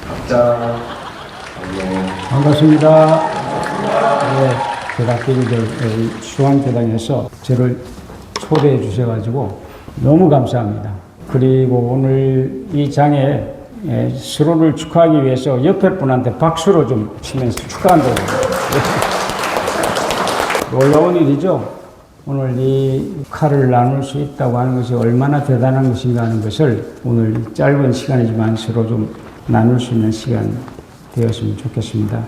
각자 반갑습니다. 네, 대학교들 수강대당에서 저를 초대해 주셔가지고 너무 감사합니다. 그리고 오늘 이 장에 서로를 축하하기 위해서 옆에 분한테 박수로 좀 치면서 축하한다고. 놀라운 일이죠. 오늘 이 칼을 나눌 수 있다고 하는 것이 얼마나 대단한 것인가 하는 것을 오늘 짧은 시간이지만 서로 좀 나눌 수 있는 시간 되었으면 좋겠습니다.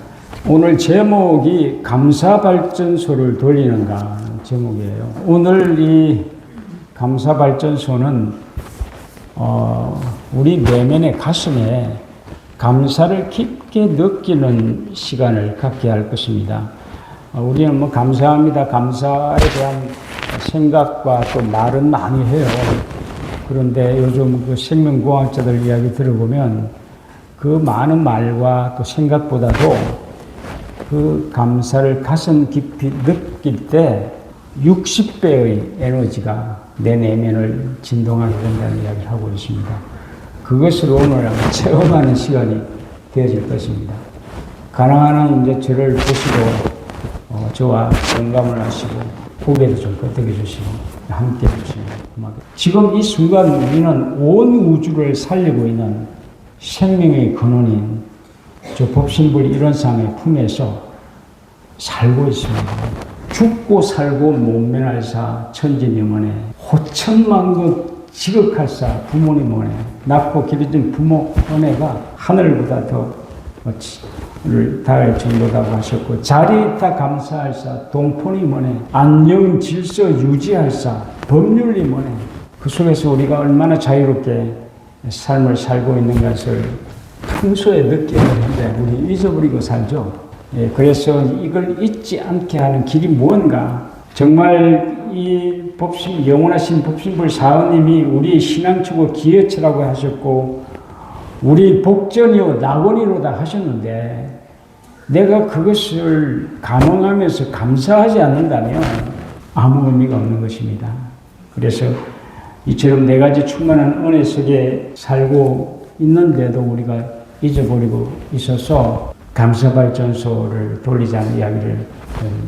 오늘 제목이 감사발전소를 돌리는가 제목이에요. 오늘 이 감사발전소는 우리 내면의 가슴에 감사를 깊게 느끼는 시간을 갖게 할 것입니다. 우리는 뭐 감사합니다. 감사에 대한 생각과 또 말은 많이 해요. 그런데 요즘 그 생명공학자들 이야기 들어보면 그 많은 말과 또 생각보다도 그 감사를 가슴 깊이 느낄 때 60배의 에너지가 내 내면을 진동하게 된다는 이야기를 하고 있습니다. 그것을 오늘 한번 체험하는 시간이 되어질 것입니다. 가능한 한 이제 저를 보시고 저와 공감을 하시고 고개도 좀 끄덕여 주시고 함께 해주시면 고맙겠습니다. 지금 이 순간 우리는 온 우주를 살리고 있는 생명의 근원인 저 법신불 일원상의 품에서 살고 있습니다. 죽고 살고 못면할사 천지명언에 호천만국 지극할사 부모님 은혜 낳고 기르신 부모 은혜가 하늘보다 더 를 다할 정도라고 하셨고 자리있다 감사할사 동포님 은혜 안녕 질서 유지할사 법률님 은혜 그 속에서 우리가 얼마나 자유롭게 삶을 살고 있는 것을 평소에 느껴야 되는데 우리 잊어버리고 살죠. 예, 그래서 이걸 잊지 않게 하는 길이 무언가. 정말 이 영원하신 법신불 사원님이 우리 신앙축의 기여처라고 하셨고 우리 복전이요 낙원이로다 하셨는데 내가 그것을 감흥하면서 감사하지 않는다면 아무 의미가 없는 것입니다. 그래서 이처럼 네 가지 충만한 은혜 속에 살고 있는데도 우리가 잊어버리고 있어서 감사발전소를 돌리자는 이야기를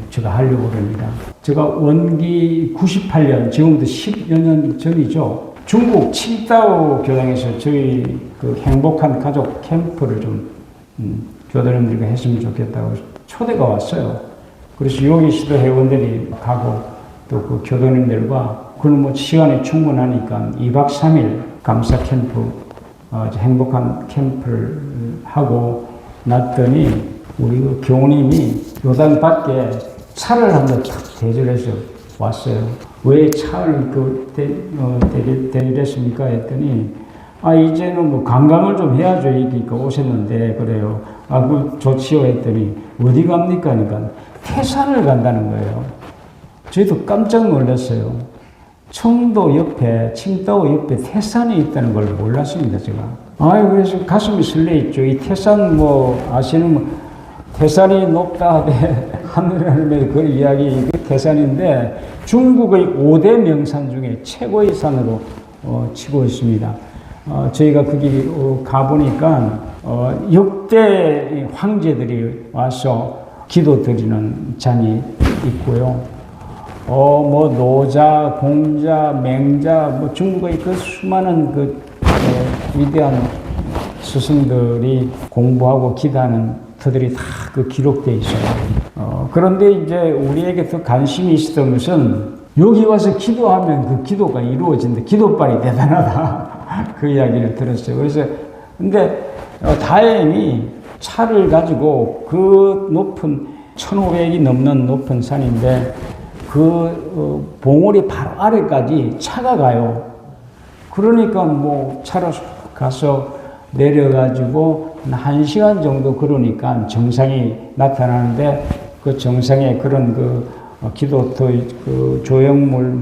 제가 하려고 합니다. 제가 원기 98년, 지금부터 10여 년 전이죠. 중국 칭다오 교당에서 저희 그 행복한 가족 캠프를 좀 교도님들과 했으면 좋겠다고 초대가 왔어요. 그래서 여기 시도 회원들이 가고 또 그 교도님들과 그는 뭐 시간이 충분하니까 2박 3일 감사 캠프, 행복한 캠프를 하고 났더니 우리 그 교우님이 요당 밖에 차를 한번 탁 대절해서 왔어요. 왜 차를 대리했습니까? 했더니, 이제는 뭐 관광을 좀 해야죠. 그러니까 오셨는데, 그래요. 그 좋지요. 했더니, 어디 갑니까? 그러니까, 태산을 간다는 거예요. 저희도 깜짝 놀랐어요. 청도 옆에, 칭다오 옆에 태산이 있다는 걸 몰랐습니다, 제가. 그래서 가슴이 설레있죠. 이 태산 아시는 태산이 높다 하되, 하늘에 그 이야기, 태산인데 중국의 5대 명산 중에 최고의 산으로 치고 있습니다. 저희가 거기 가보니까 역대 황제들이 와서 기도 드리는 잔이 있고요. 노자, 공자, 맹자, 중국의 그 수많은 위대한 스승들이 공부하고 기도하는 터들이 다 그 기록되어 있어요. 그런데 이제 우리에게 더 관심이 있었던 것은 여기 와서 기도하면 그 기도가 이루어진다. 기도빨이 대단하다. 그 이야기를 들었어요. 그래서 근데 다행히 차를 가지고 그 높은 1500이 넘는 높은 산인데 그 봉우리 바로 아래까지 차가 가요. 그러니까 차로 가서 내려가지고 1시간 정도 걸으니까 정상이 나타나는데 그 정상에 그런 기도터 조형물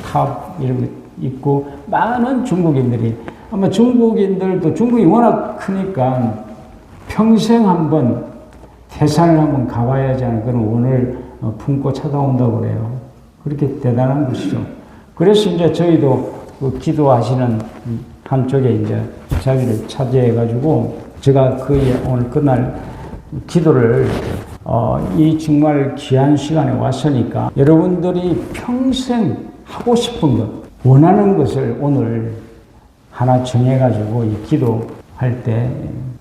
탑 이런 거 있고 많은 중국인들이 아마 중국인들도 중국이 워낙 크니까 평생 한번 태산을 한번 가봐야지 하는 그런 원을 품고 찾아온다고 그래요. 그렇게 대단한 것이죠. 그래서 이제 저희도 기도하시는 한쪽에 이제 자리를 차지해가지고 제가 오늘 그날 기도를 이 정말 귀한 시간에 왔으니까 여러분들이 평생 하고 싶은 것, 원하는 것을 오늘 하나 정해가지고 이 기도할 때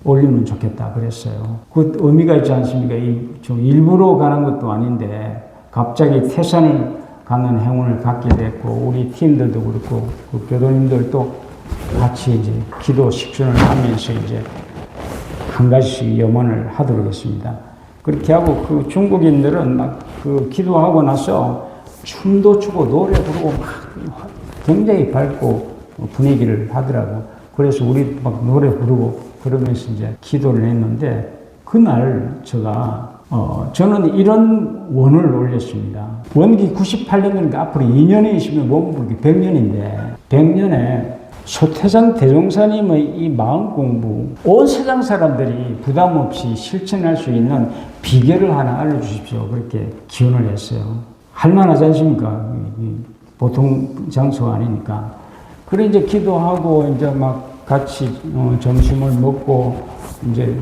올리면 좋겠다 그랬어요. 그 의미가 있지 않습니까? 좀 일부러 가는 것도 아닌데 갑자기 태산을 가는 행운을 갖게 됐고 우리 팀들도 그렇고 그 교도님들도 같이 이제 기도 식전을 하면서 이제 한 가지씩 염원을 하도록 했습니다. 그렇게 하고 그 중국인들은 막 그 기도하고 나서 춤도 추고 노래 부르고 막 굉장히 밝고 분위기를 하더라고. 그래서 우리 막 노래 부르고 그러면서 이제 기도를 했는데 그날 저는 이런 원을 올렸습니다. 원기 98년이니까 앞으로 2년에 있으면 원국이 100년인데 100년에 소태산 대종사님의 이 마음 공부 온 세상 사람들이 부담 없이 실천할 수 있는 비결을 하나 알려주십시오. 그렇게 기원을 했어요. 할만하지 않습니까? 보통 장소가 아니니까. 그래 이제 기도하고 이제 막 같이 점심을 먹고 이제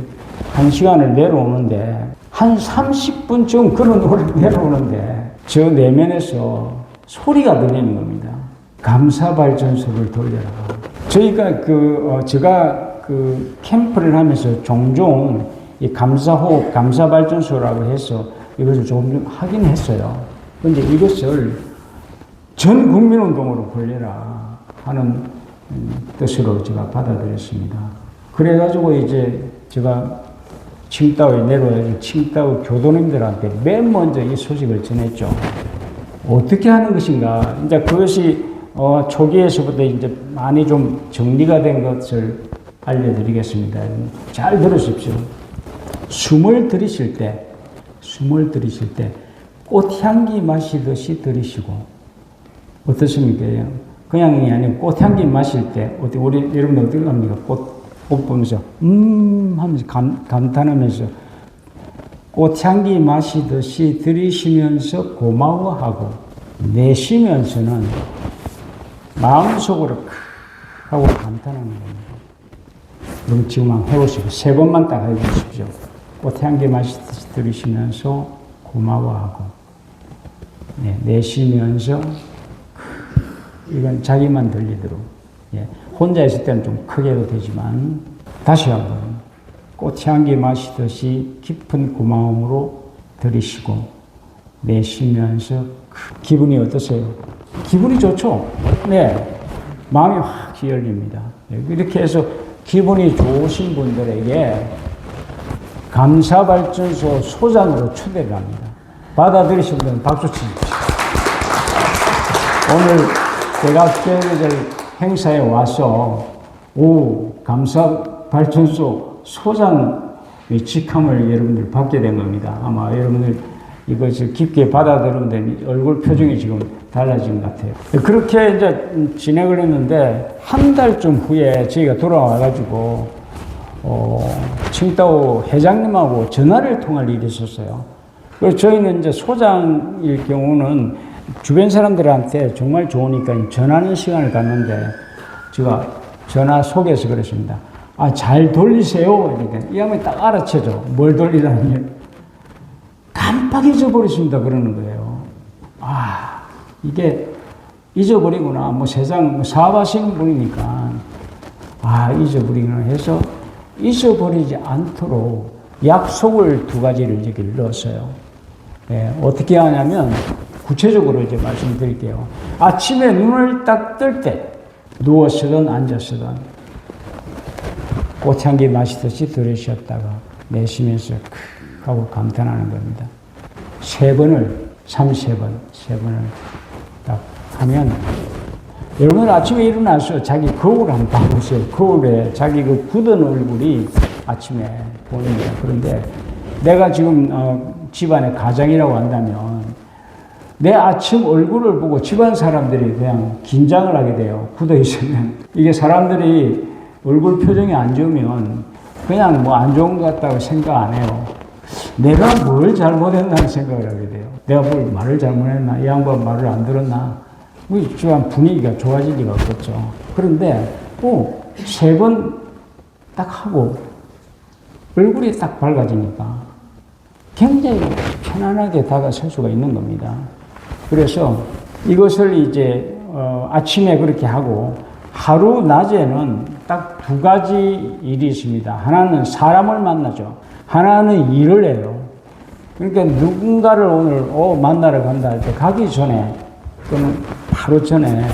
한 시간을 내려오는데 한 30분쯤 그런 노래를 내려오는데 저 내면에서 소리가 들리는 겁니다. 감사발전소를 돌려라. 저희가 제가 캠프를 하면서 종종 이 감사호흡, 감사발전소라고 해서 이것을 조금 하긴 했어요. 그런데 이것을 전 국민운동으로 벌려라 하는 뜻으로 제가 받아들였습니다. 그래가지고 이제 제가 칭다오에 내려와서 칭다오 교도님들한테 맨 먼저 이 소식을 전했죠. 어떻게 하는 것인가. 이제 그것이 초기에서부터 이제 많이 좀 정리가 된 것을 알려드리겠습니다. 잘 들으십시오. 숨을 들이실 때 꽃향기 마시듯이 들이시고, 어떻습니까? 그냥이 아니고 꽃향기 마실 때, 우리 여러분들 어떻게 합니까? 꽃 보면서, 하면서 감탄하면서, 꽃향기 마시듯이 들이쉬면서 고마워하고, 내쉬면서는 마음속으로 하고 감탄하는 겁니다. 그럼 지금 한번 해보시고, 3번만 딱 해보십시오. 꽃향기 마시듯이 들이쉬면서 고마워하고, 내쉬면서, 이건 자기만 들리도록. 혼자 있을 때는 좀 크게 해도 되지만, 다시 한번, 꽃향기 마시듯이 깊은 고마움으로 들이쉬고, 내쉬면서, 기분이 어떠세요? 기분이 좋죠? 네. 마음이 확 열립니다. 이렇게 해서 기분이 좋으신 분들에게 감사발전소 소장으로 초대를 합니다. 받아들이신 분은 박수 칩니다. 오늘 대각계절 행사에 와서 감사발전소 소장의 직함을 여러분들 받게 된 겁니다. 아마 여러분들 이것을 깊게 받아들이는데 얼굴 표정이 지금 달라진 것 같아요. 그렇게 이제 진행을 했는데 한 달쯤 후에 저희가 돌아와가지고 칭다오 회장님하고 전화를 통할 일이 있었어요. 그래서 저희는 이제 소장일 경우는 주변 사람들한테 정말 좋으니까 전하는 시간을 갖는데 제가 전화 속에서 그랬습니다. 잘 돌리세요. 이렇게 이 양반이 딱 알아채죠. 뭘 돌리라는 일. 깜빡 잊어버리십니다. 그러는 거예요. 이게 잊어버리구나. 세상 사업하시는 분이니까 잊어버리구나 해서 잊어버리지 않도록 약속을 2가지를 여기 넣었어요. 어떻게 하냐면 구체적으로 이제 말씀드릴게요. 아침에 눈을 딱 뜰 때 누워서든 앉아서든 꽃향기 마시듯이 들이쉬었다가 내쉬면서 하고 감탄하는 겁니다. 3번을 딱 하면 여러분 아침에 일어나서 자기 거울 한번 봐보세요. 거울에 자기 그 굳은 얼굴이 아침에 보입니다. 그런데 내가 지금 집안의 가장이라고 한다면 내 아침 얼굴을 보고 집안 사람들이 그냥 긴장을 하게 돼요. 굳어 있으면. 이게 사람들이 얼굴 표정이 안 좋으면 그냥 안 좋은 것 같다고 생각 안 해요. 내가 뭘 잘못했나 생각을 하게 돼요. 내가 뭘 말을 잘못했나? 이 양반 말을 안 들었나? 우리 집안 분위기가 좋아질 리가 없겠죠. 그런데 3번 딱 하고 얼굴이 딱 밝아지니까 굉장히 편안하게 다가설 수가 있는 겁니다. 그래서 이것을 이제 아침에 그렇게 하고 하루 낮에는 딱 두 가지 일이 있습니다. 하나는 사람을 만나죠. 하나는 일을 해요. 그러니까 누군가를 오늘 만나러 간다 할 때 가기 전에 또는 하루 전에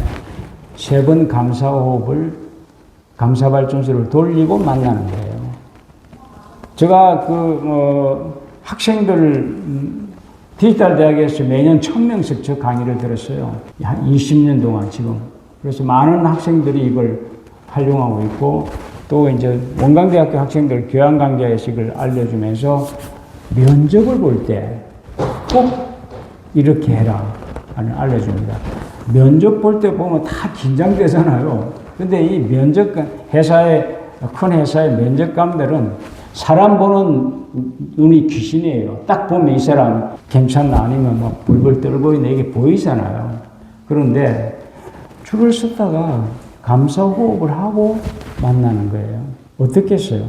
3번 감사호흡을 감사발전소를 돌리고 만나는 거예요. 제가 학생들 디지털 대학에서 매년 1000명씩 저 강의를 들었어요. 한 20년 동안 지금. 그래서 많은 학생들이 이걸 활용하고 있고 또 이제 원광대학교 학생들 교양강좌의식을 알려주면서 면접을 볼 때 꼭 이렇게 해라 알려줍니다. 면접 볼 때 보면 다 긴장되잖아요. 근데 이 큰 회사의 면접관들은 사람 보는 눈이 귀신이에요. 딱 보면 이 사람 괜찮나 아니면 막 불불 떨고 있는 이게 보이잖아요. 그런데 줄을 섰다가 감사호흡을 하고 만나는 거예요. 어떻겠어요?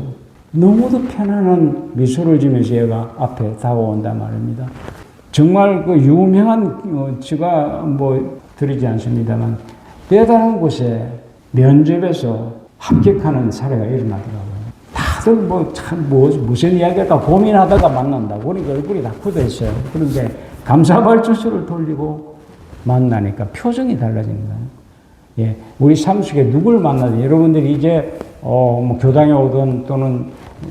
너무도 편안한 미소를 지면서 얘가 앞에 다가온단 말입니다. 정말 그 유명한 제가 드리지 않습니다만 대단한 곳에 면접에서 합격하는 사례가 일어나더라고요. 다들 무슨 이야기할까 고민하다가 만난다고. 그러니까 얼굴이 다 굳어 있어요. 그런데 감사발전소를 돌리고 만나니까 표정이 달라지는 거예요. 예, 우리 삶 속에 누굴 만나든 여러분들이 이제 교당에 오든 또는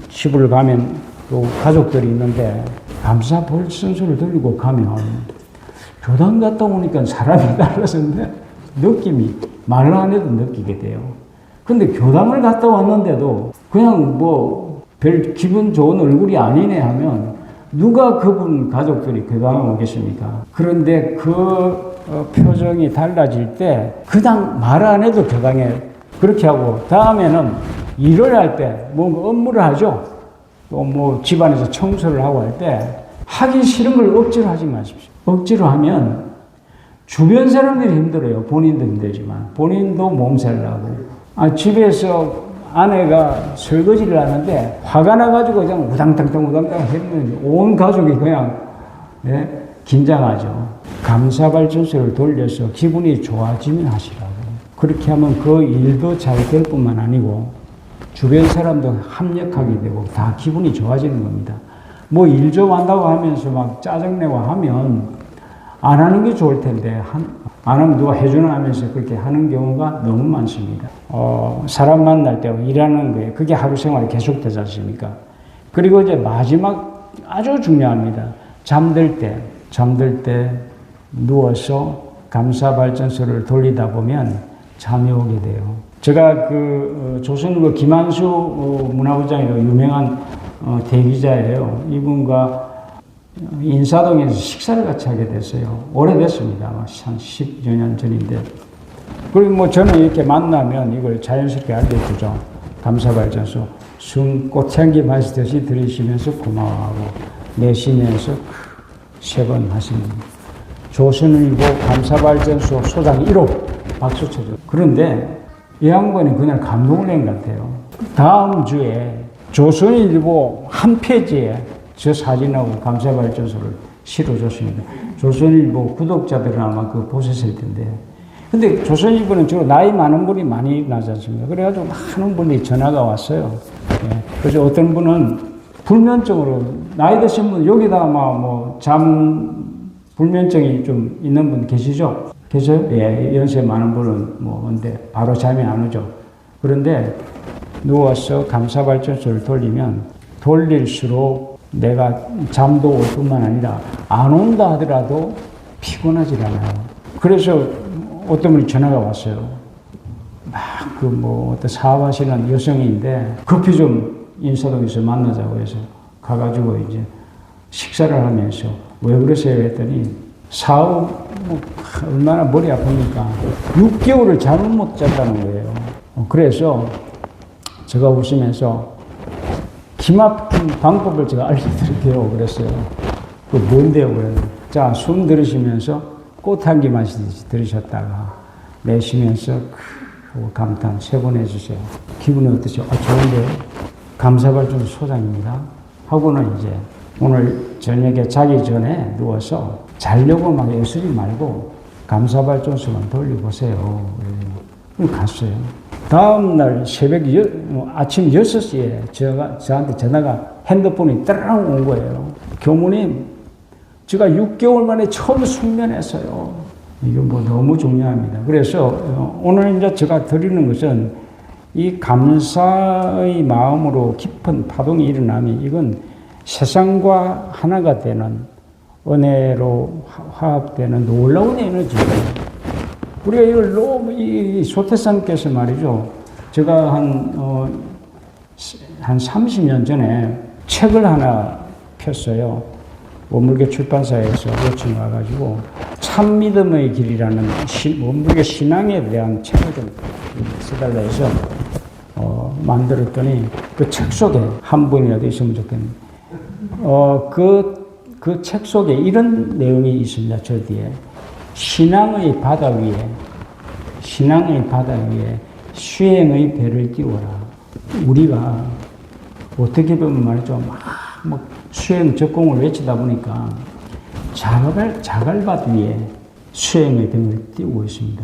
집을 가면 또 가족들이 있는데 감사발전소를 돌리고 가면 교당 갔다 오니까 사람이 달라졌는데 느낌이 말 안 해도 느끼게 돼요. 근데 교당을 갔다 왔는데도 그냥 별 기분 좋은 얼굴이 아니네 하면 누가 그분 가족들이 교당에 오겠습니까? 그런데 그 표정이 달라질 때 그냥 말 안 해도 교당에 그렇게 하고 다음에는 일을 할 때 뭔가 업무를 하죠. 또 집안에서 청소를 하고 할 때 하기 싫은 걸 억지로 하지 마십시오. 억지로 하면 주변 사람들이 힘들어요. 본인도 힘들지만 본인도 몸살 나고 집에서 아내가 설거지를 하는데 화가 나가지고 그냥 우당탕탕 했는데 온 가족이 그냥 긴장하죠. 감사발전소를 돌려서 기분이 좋아지면 하시라고. 그렇게 하면 그 일도 잘 될 뿐만 아니고 주변 사람도 합력하게 되고 다 기분이 좋아지는 겁니다. 일 좀 한다고 하면서 막 짜증내고 하면 안 하는 게 좋을 텐데 안 하면 누가 해주나 하면서 그렇게 하는 경우가 너무 많습니다. 사람 만날 때 일하는 거예요. 그게 하루 생활이 계속되지 않습니까? 그리고 이제 마지막 아주 중요합니다. 잠들 때 누워서 감사발전소를 돌리다 보면 잠이 오게 돼요. 제가 조선일보 김한수 문화부장이라고 유명한 대기자예요. 이분과 인사동에서 식사를 같이 하게 됐어요. 오래됐습니다. 한 10여 년 전인데. 그리고 저는 이렇게 만나면 이걸 자연스럽게 알려주죠. 감사발전소. 숨 꽃향기 마시듯이 들이쉬면서 고마워하고 내쉬면서 3번 하시는 겁니다. 조선일보 감사발전소 소장 1호 박수 쳐줘. 그런데 이 양반이 그날 감동을 낸 것 같아요. 다음 주에 조선일보 한 페이지에 저 사진하고 감사발전소를 실어줬습니다. 조선일보 구독자들은 아마 그거 보셨을 텐데. 근데 조선일보는 주로 나이 많은 분이 많이 나지 않습니까? 그래가지고 많은 분들이 전화가 왔어요. 예. 그래서 어떤 분은 불면증으로, 나이 드신 분, 여기다 아마 불면증이 좀 있는 분 계시죠? 계세요? 예, 연세 많은 분은 근데 바로 잠이 안 오죠. 그런데 누워서 감사발전소를 돌릴수록 내가 잠도 올 뿐만 아니라 안 온다 하더라도 피곤하지 않아요. 그래서 어떤 분이 전화가 왔어요. 어떤 사업하시는 여성인데 급히 좀 인사동에서 만나자고 해서 가가지고 이제 식사를 하면서 왜 그러세요 했더니 사업 얼마나 머리 아프니까 6개월을 잠을 못 잤다는 거예요. 그래서 제가 웃으면서 기막힌 방법을 제가 알려드릴게요. 그랬어요. 그 뭔데요? 그래요. 자, 숨 들이쉬면서 꽃향기 마시듯이 들이셨다가 내쉬면서 감탄 3번 해주세요. 기분이 어떠세요? 좋은데요? 감사발전소 소장입니다. 하고는 이제 오늘 저녁에 자기 전에 누워서 자려고 막 애쓰지 말고 감사발전소만 돌려보세요. 갔어요. 다음날 아침 6시에 저한테 전화가 핸드폰이 따랑 온 거예요. 교무님, 제가 6개월 만에 처음 숙면했어요. 이거 뭐 너무 중요합니다. 그래서 오늘 이제 제가 드리는 것은 이 감사의 마음으로 깊은 파동이 일어나면 이건 세상과 하나가 되는 은혜로 화합되는 놀라운 에너지예요. 우리가 이걸 너무, 이 소태사님께서 말이죠. 제가 한 30년 전에 책을 하나 폈어요. 원불교 출판사에서 요청이 와가지고, 참믿음의 길이라는 원불교 신앙에 대한 책을 좀 써달라 해서, 만들었더니, 그 책 속에 한 분이라도 있으면 좋겠네요. 그 책 속에 이런 내용이 있습니다. 저 뒤에. 신앙의 바다 위에 수행의 배를 띄워라. 우리가 어떻게 보면 말이죠. 막 수행 적공을 외치다 보니까 자갈밭 위에 수행의 배를 띄우고 있습니다.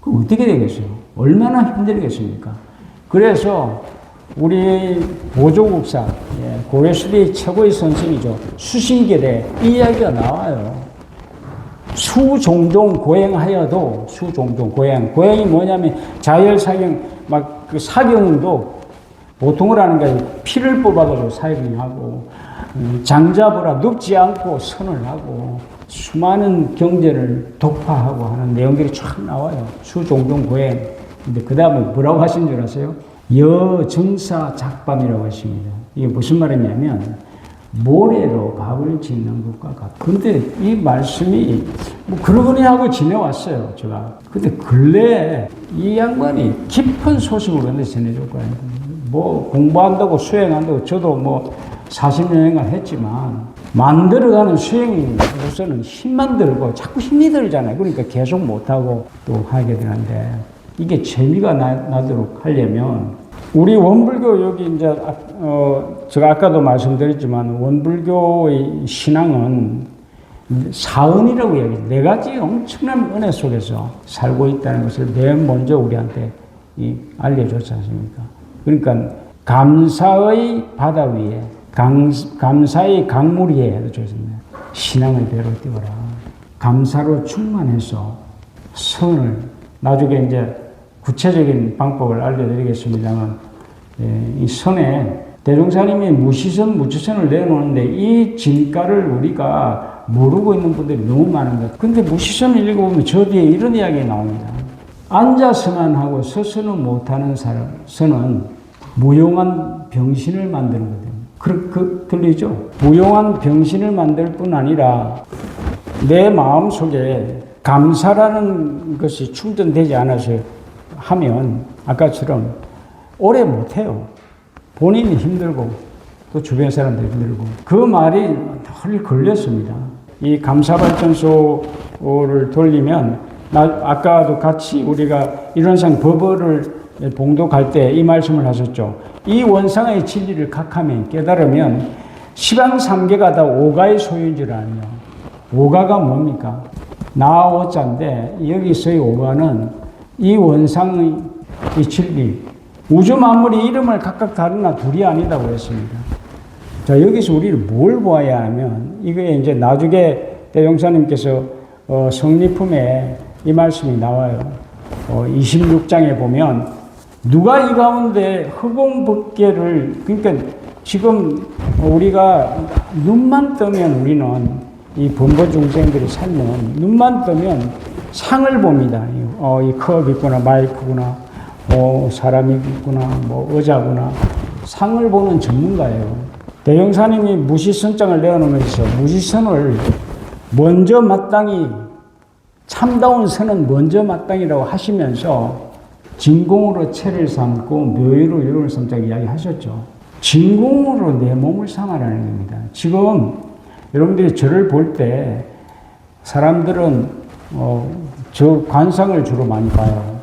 그럼 어떻게 되겠어요? 얼마나 힘들겠습니까? 그래서 우리 보조국사, 고려시대의 최고의 선생이죠. 수신결에 이 이야기가 나와요. 수종종 고행하여도, 고행이 뭐냐면 자열사경, 막 그 사경도 보통을 하는 게 아니고 피를 뽑아가지고 사경하고, 장잡으라 눕지 않고 선을 하고, 수많은 경제를 독파하고 하는 내용들이 쫙 나와요. 수종종 고행. 근데 그 다음에 뭐라고 하신 줄 아세요? 여정사 작밤이라고 했습니다. 이게 무슨 말이냐면, 모래로 밥을 짓는 것과 같다. 근데 이 말씀이 뭐 그러거니 하고 지내왔어요, 제가. 근데 근래에 이 양반이 깊은 소식을 근데 전해줄 거예요. 뭐 공부한다고 수행한다고 저도 뭐 40년간 했지만 만들어가는 수행으로서는 힘만 들고 자꾸 힘이 들잖아요. 그러니까 계속 못하고 또 하게 되는데 이게 재미가 나도록 하려면 우리 원불교 여기 이제 제가 아까도 말씀드렸지만 원불교의 신앙은 사은이라고 이야기해요. 네 가지 엄청난 은혜 속에서 살고 있다는 것을 맨 먼저 우리한테 알려줬지 않습니까? 그러니까 감사의 바다 위에 감사의 강물 위에 해줬습니다. 신앙의 배로 띄워라. 감사로 충만해서 선을 나중에 이제 구체적인 방법을 알려드리겠습니다만, 이 선에 대종사님이 무시선, 무주선을 내놓는데 이 진가를 우리가 모르고 있는 분들이 너무 많은 것. 근데 무시선을 읽어보면 저 뒤에 이런 이야기가 나옵니다. 앉아서만 하고 서서는 못하는 선은 무용한 병신을 만드는 거거든요. 들리죠? 무용한 병신을 만들 뿐 아니라 내 마음 속에 감사라는 것이 충전되지 않아서 하면 아까처럼 오래 못해요. 본인이 힘들고 또 주변 사람들이 힘들고 그 말이 늘 걸렸습니다. 이 감사발전소를 돌리면 아까도 같이 우리가 일원상 법어를 봉독할 때 이 말씀을 하셨죠. 이 원상의 진리를 각하면 깨달으면 시방삼계가 다 오가의 소유인 줄 알며 오가가 뭡니까? 나 오자인데 여기서의 오가는 이 원상의 이 진리, 우주 만물이 이름을 각각 다르나 둘이 아니다고 했습니다. 자, 여기서 우리는 뭘 보아야 하면, 이게 이제 나중에 대종사님께서 성리품에 이 말씀이 나와요. 26장에 보면, 누가 이 가운데 허공법계를, 그러니까 지금 우리가 눈만 뜨면 우리는 이 범버 중생들이 살면 눈만 뜨면 상을 봅니다. 이 컵 있구나, 마이크구나, 사람이 있구나, 의자구나. 상을 보는 전문가예요. 대종사님이 무시선장을 내어놓으면서 무시선을 먼저 마땅히, 참다운 선은 먼저 마땅히라고 하시면서 진공으로 체를 삼고 묘의로 유를 삼자고 이야기하셨죠. 진공으로 내 몸을 삼아라는 겁니다. 지금 여러분들이 저를 볼 때 사람들은 저 관상을 주로 많이 봐요.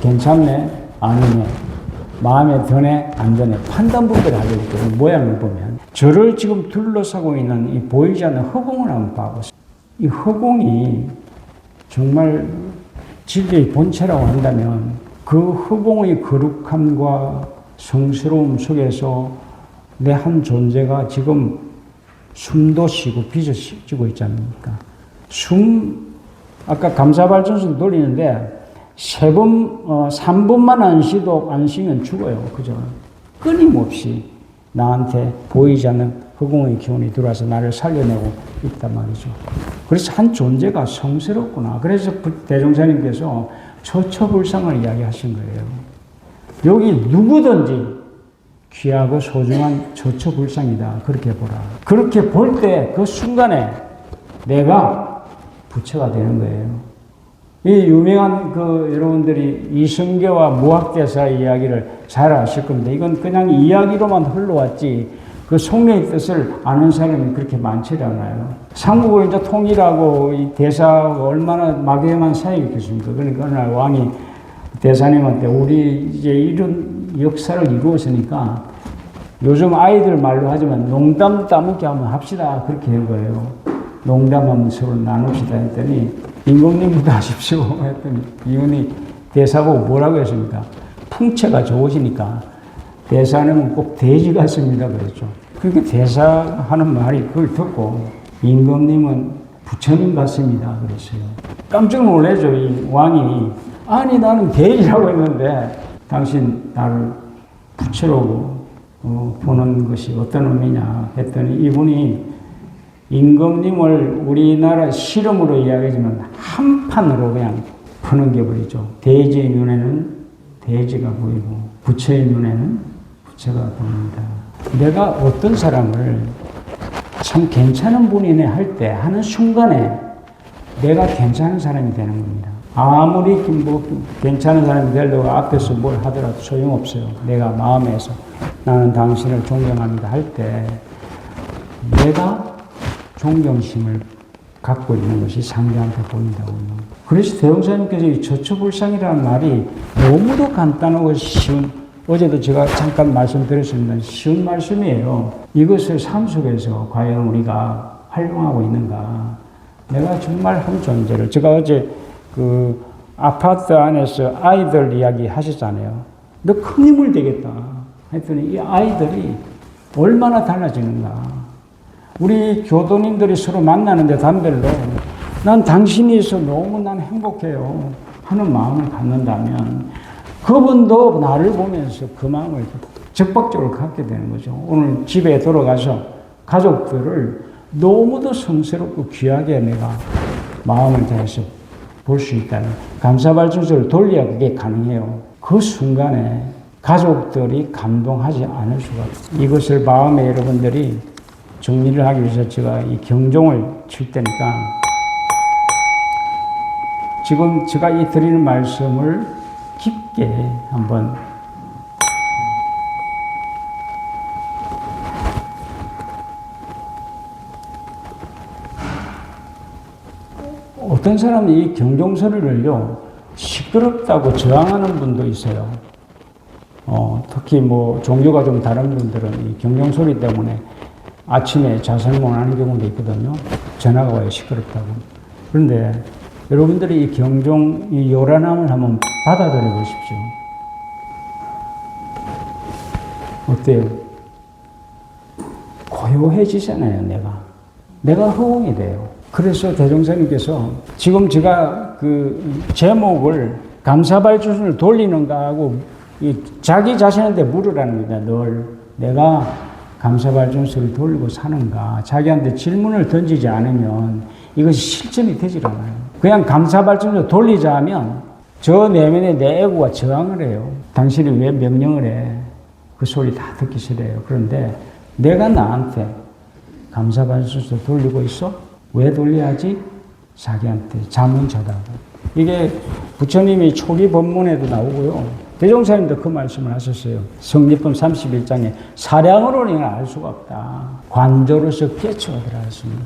괜찮네? 아니네? 마음에 드네 안 드네 판단법을 하고 있거든요. 모양을 보면 저를 지금 둘러싸고 있는 이 보이지 않는 허공을 한번 봐보세요. 이 허공이 정말 진리의 본체라고 한다면 그 허공의 거룩함과 성스러움 속에서 내 한 존재가 지금 숨도 쉬고 빚어 쉬고 있지 않습니까? 아까 감사발전소를 돌리는데 3번만 안 쉬면 죽어요. 그죠? 끊임없이 나한테 보이지 않는 허공의 기운이 들어와서 나를 살려내고 있단 말이죠. 그래서 한 존재가 성스럽구나. 그래서 대종사님께서 처처불상을 이야기하신 거예요. 여기 누구든지 귀하고 소중한 처처불상이다. 그렇게 보라. 그렇게 볼 때 그 순간에 내가 부처가 되는 거예요. 이 유명한 여러분들이 이성계와 무학대사의 이야기를 잘 아실 겁니다. 이건 그냥 이야기로만 흘러왔지 그 속내의 뜻을 아는 사람이 그렇게 많지 않아요. 삼국을 이제 통일하고 이 대사가 얼마나 막연한 사이가 있겠습니까? 그러니까 어느 날 왕이 대사님한테 우리 이제 이런 역사를 이루었으니까 요즘 아이들 말로 하지만 농담 따먹기 한번 합시다. 그렇게 한 거예요. 농담 한번 서로 나눕시다 했더니 임금님부터 하십시오 했더니 이분이 대사보고 뭐라고 했습니까? 풍채가 좋으시니까 대사님은 꼭 돼지 같습니다 그랬죠. 그러니까 대사하는 말이 그걸 듣고 임금님은 부처님 같습니다 그랬어요. 깜짝 놀라죠. 이 왕이 아니 나는 돼지라고 했는데 당신 나를 부처로 보는 것이 어떤 의미냐 했더니 이분이 임금님을 우리나라 실험으로 이야기하지만 한 판으로 그냥 퍼넘겨버리죠. 돼지의 눈에는 돼지가 보이고 부처의 눈에는 부처가 보입니다. 내가 어떤 사람을 참 괜찮은 분이네 할 때 하는 순간에 내가 괜찮은 사람이 되는 겁니다. 아무리 괜찮은 사람이 되려고 앞에서 뭘 하더라도 소용없어요. 내가 마음에서 나는 당신을 존경합니다 할 때 내가 존경심을 갖고 있는 것이 상대한테 보인다고요. 그래서 대종사님께서 이 처처불상이라는 말이 너무도 간단하고 쉬운, 어제도 제가 잠깐 말씀드렸습니다. 쉬운 말씀이에요. 이것을 삶 속에서 과연 우리가 활용하고 있는가. 내가 정말 한 존재를, 제가 어제 그 아파트 안에서 아이들 이야기 하셨잖아요. 너 큰 힘을 되겠다 했더니 이 아이들이 얼마나 달라지는가. 우리 교도님들이 서로 만나는데 담배로 난 당신이 있어 너무 난 행복해요 하는 마음을 갖는다면 그분도 나를 보면서 그 마음을 적극적으로 갖게 되는 거죠. 오늘 집에 돌아가서 가족들을 너무도 성스럽고 귀하게 내가 마음을 다해서 볼 수 있다는 감사발전소를 돌려야 그게 가능해요. 그 순간에 가족들이 감동하지 않을 수가 없어요. 이것을 마음에 여러분들이 정리를 하기 위해서 제가 이 경종을 칠 테니까 지금 제가 이 드리는 말씀을 깊게 한번 어떤 사람은 이 경종소리를요 시끄럽다고 저항하는 분도 있어요. 특히 뭐 종교가 좀 다른 분들은 이 경종소리 때문에 아침에 자살 못 하는 경우도 있거든요. 전화가 와요. 시끄럽다고. 그런데 여러분들이 이 경종, 이 요란함을 한번 받아들여 보십시오. 어때요? 고요해지잖아요, 내가 허공이 돼요. 그래서 대종사님께서 지금 제가 그 제목을 감사발전을 돌리는가 하고 자기 자신한테 물으라는 겁니다. 늘 내가 감사발전소를 돌리고 사는가. 자기한테 질문을 던지지 않으면 이것이 실천이 되질 않아요. 그냥 감사발전소 돌리자 하면 저 내면에 내 에고가 저항을 해요. 당신이 왜 명령을 해? 그 소리 다 듣기 싫어요. 그런데 내가 나한테 감사발전소 돌리고 있어? 왜 돌려야지? 자기한테 자문자답. 이게 부처님이 초기 법문에도 나오고요. 대종사님도 그 말씀을 하셨어요. 성립품 31장에 사량으로는 알 수가 없다. 관조로서 깨쳐오더라 했습니다.